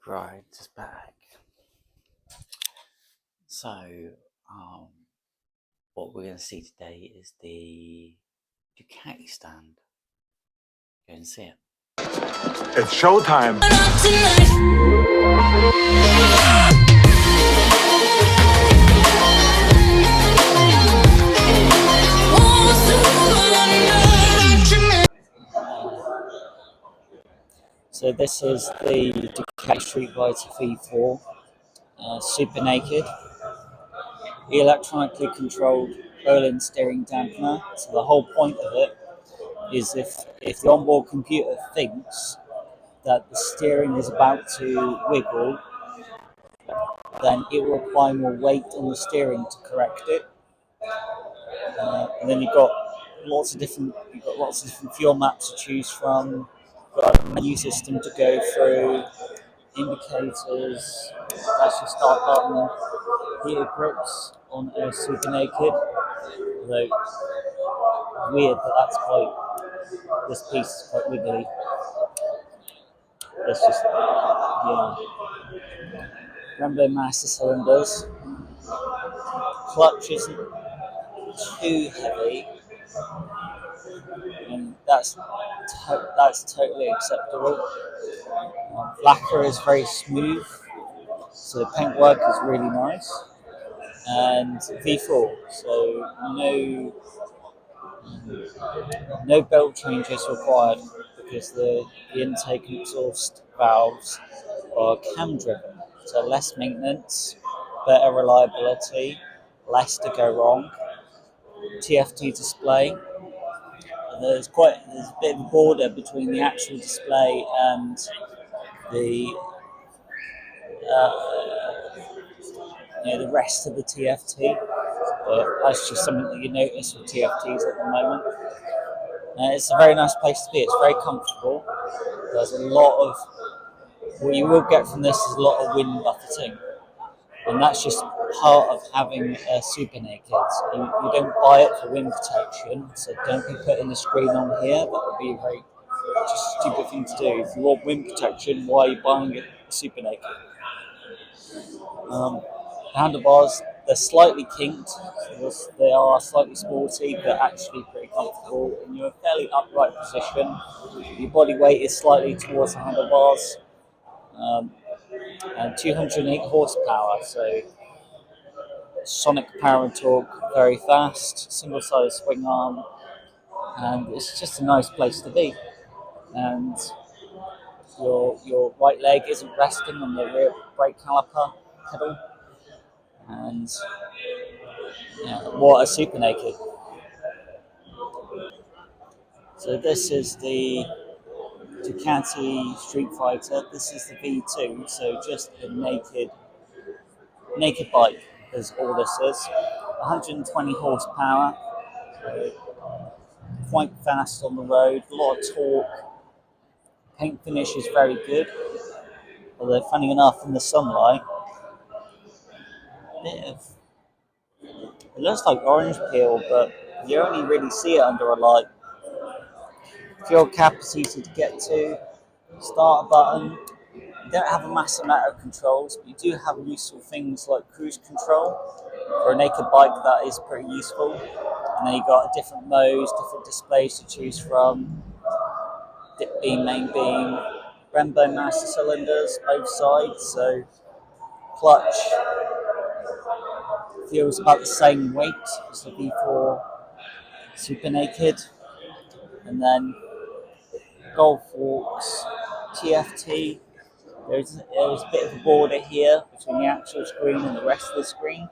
Right, just back. So, what we're going to see today is the Ducati stand. Go and see it. It's showtime. So this is the Ducati Street Fighter V4 Super Naked, electronically controlled rolling steering dampener. So the whole point of it is if the onboard computer thinks that the steering is about to wiggle, then it will apply more weight on the steering to correct it. And then you've got lots of different fuel maps to choose from. You've got a menu system to go through, indicators, that's your start button, heated grips on a Super Naked. Although weird that this piece is quite wiggly. Let's just Rambo master cylinders. Clutch isn't too heavy, and that's totally acceptable. Lacquer is very smooth, so the paintwork is really nice. And V4, so no belt changes required because the intake and exhaust valves are cam driven, so less maintenance, better reliability, less to go wrong. TFT display. There's a bit of a border between the actual display and the the rest of the TFT. But that's just something that you notice with TFTs at the moment. It's a very nice place to be. It's very comfortable. There's a lot of what you will get from this is a lot of wind buffeting, and that's just part of having a Super Naked. You don't buy it for wind protection, so don't be putting the screen on here. That would be a very just stupid thing to do. If you want wind protection, why are you buying it Super Naked? The handlebars, they're slightly kinked. They are slightly sporty, but actually pretty comfortable. And you're in a fairly upright position. Your body weight is slightly towards the handlebars. And 208 horsepower, so sonic power and torque, very fast, single-sided swing arm, and it's just a nice place to be. And your right leg isn't resting on the rear brake caliper pedal, and what a Super Naked. So this is the Ducati Street Fighter. This is the V2, so just a naked bike is all this is. 120 horsepower, quite fast on the road, a lot of torque. Paint finish is very good, although funny enough, in the sunlight, it looks like orange peel, but you only really see it under a light. Fuel cap is easy to get to. Start button. You don't have a massive amount of controls, but you do have useful things like cruise control. For a naked bike, that is pretty useful. And then you've got different modes, different displays to choose from. Dip beam, main beam, Brembo master cylinders, both sides. So clutch feels about the same weight as the V4 Super Naked. And then Golf Walks, TFT. There's a bit of a border here between the actual screen and the rest of the screen.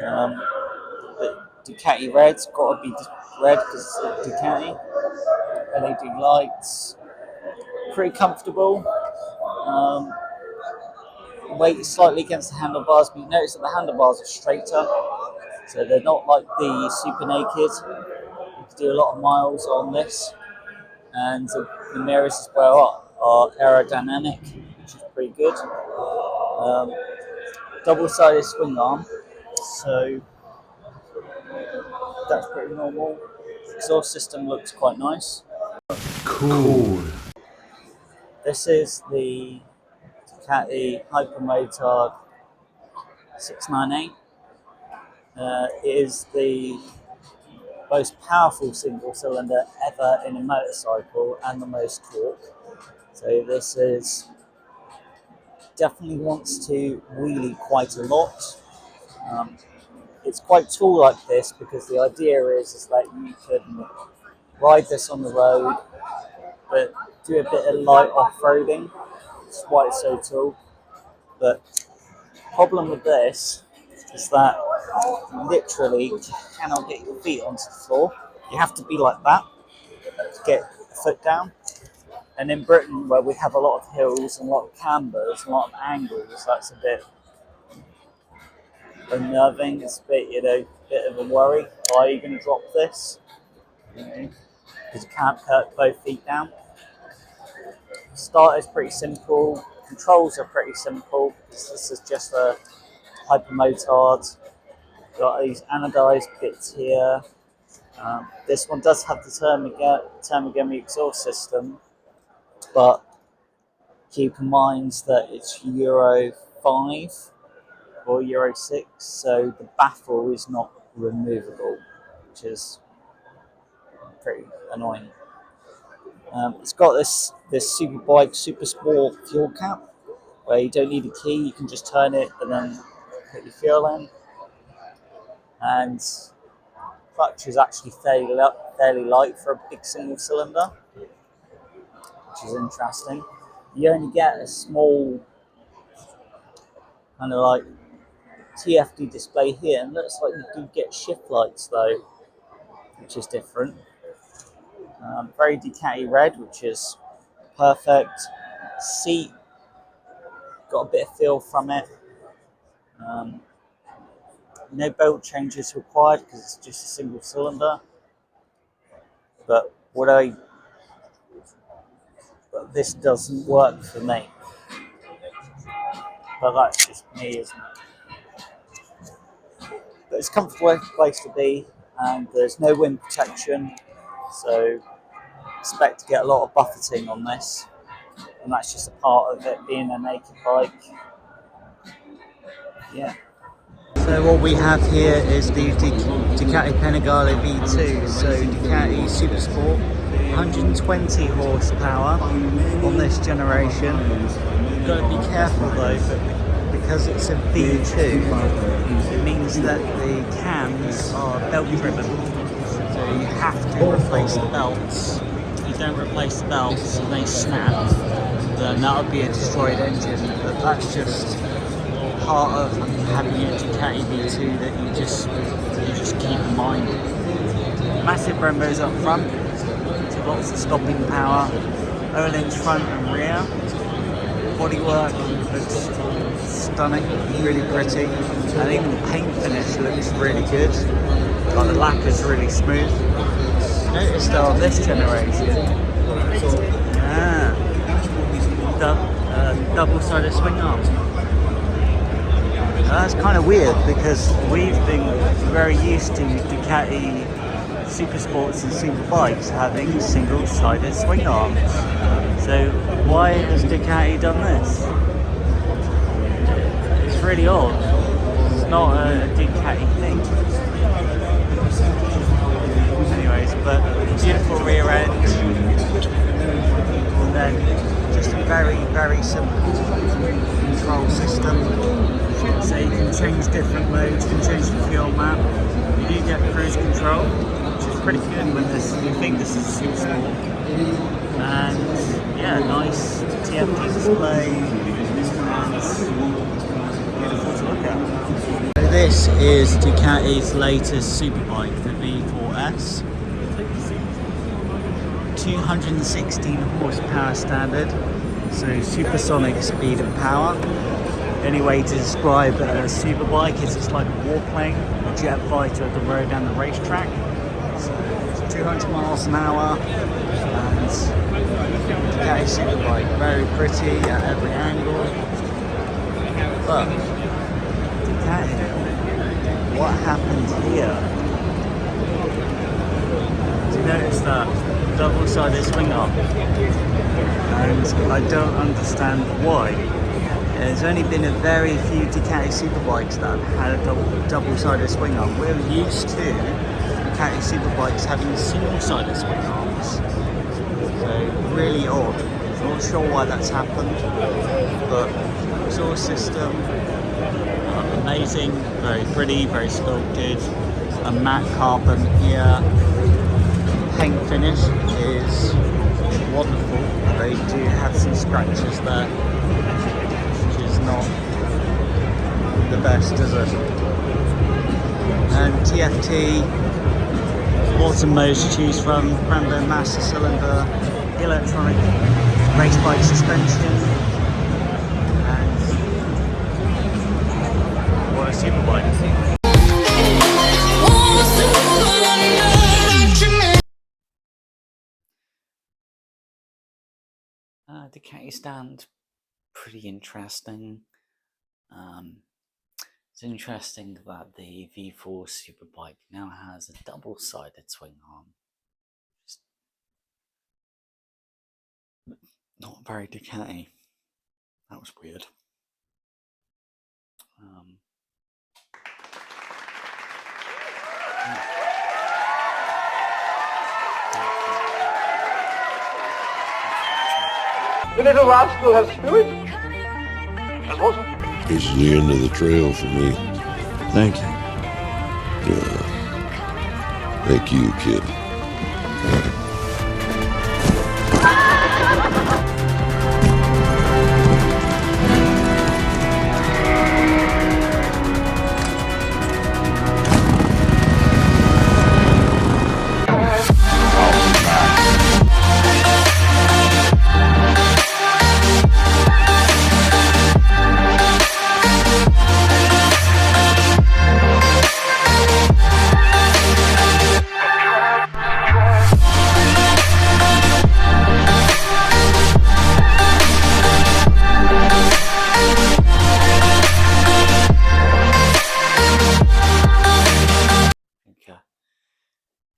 The Ducati red's got to be red because it's Ducati. LED lights, pretty comfortable. Weight slightly against the handlebars, but you notice that the handlebars are straighter, so they're not like the Super Naked. You can do a lot of miles on this, and the mirrors as well are aerodynamic, which is pretty good. Double-sided swing arm, so that's pretty normal. Exhaust system looks quite nice. Cool. This is the Ducati Hypermotard 698. It is the most powerful single cylinder ever in a motorcycle and the most torque. So this is definitely wants to wheelie quite a lot. It's quite tall like this because the idea is that you can ride this on the road, but do a bit of light off-roading. That's why it's so tall. But problem with this is that you literally cannot get your feet onto the floor. You have to be like that to get a foot down. And in Britain, where we have a lot of hills and a lot of cambers, and a lot of angles, that's a bit unnerving. It's a bit, bit of a worry. Are you going to drop this? Because you can't put both feet down. Start is pretty simple. Controls are pretty simple. This is just a hypermotard. Got these anodized bits here. This one does have the Termagemi exhaust system, but keep in mind that it's Euro 5 or Euro 6, so the baffle is not removable, which is pretty annoying. It's got this Superbike Super Sport fuel cap, where you don't need a key, you can just turn it and then put your fuel in. And clutch is actually fairly light for a big single cylinder, which is interesting. You only get a small kind of like TFT display here, and looks like you do get shift lights though, which is different. Very Ducati red, which is perfect. Seat, got a bit of feel from it. No belt changes required because it's just a single cylinder. But this doesn't work for me. But that's just me, isn't it? But it's a comfortable place to be, and there's no wind protection, so expect to get a lot of buffeting on this, and that's just a part of it being a naked bike. Yeah. So what we have here is the Ducati Panigale V2, so Ducati Super Sport, 120 horsepower on this generation. You've got to be careful though, but because it's a V2, it means that the cams are belt driven, so you have to replace the belts. If you don't replace the belts and they snap, then that would be a destroyed engine, but that's just part of having a Ducati V2 that you just keep in mind. Massive Brembos up front, so lots of stopping power, Öhlins front and rear. Bodywork looks stunning, really pretty, and even the paint finish looks really good. Like the lacquer's really smooth. Notice though on this generation, double-sided swing arm. That's kind of weird because we've been very used to Ducati Super Sports and Super Bikes having single-sided swing arms. So why has Ducati done this? It's really odd. It's not a Ducati thing. Anyways, but beautiful rear end, and then just a very, very simple control system. So you can change different modes, you can change the fuel map. You do get cruise control, which is pretty good when you think this is a Super Sport. And yeah, nice TFT display, and beautiful to look at. So this is Ducati's latest superbike, the V4S. 216 horsepower standard, so supersonic speed and power. The only way to describe a superbike is it's like a warplane, a jet fighter at the road down the racetrack. So it's 200 miles an hour, and Ducati superbike, very pretty at every angle. But Ducati, what happened here? Do you notice that double-sided swing arm? And I don't understand why. There's only been a very few Ducati superbikes that have had a double-sided swing arm. We're used to Ducati superbikes having single-sided swing arms. So really odd. Not sure why that's happened, but exhaust system, amazing, very pretty, very sculpted. A matte carbon here. Paint finish is wonderful. They do have some scratches there, which is not the best, is it? And TFT, awesome modes to choose from, Brembo master cylinder, electronic race bike suspension, and what a super bike. Ducati stand, pretty interesting. It's interesting that the V4 Superbike now has a double-sided swing arm. Just not very Ducati. That was weird. The little rascal has spirit. As what? This is the end of the trail for me. Thank you. Thank you, kid.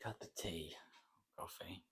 Cut the tea, coffee.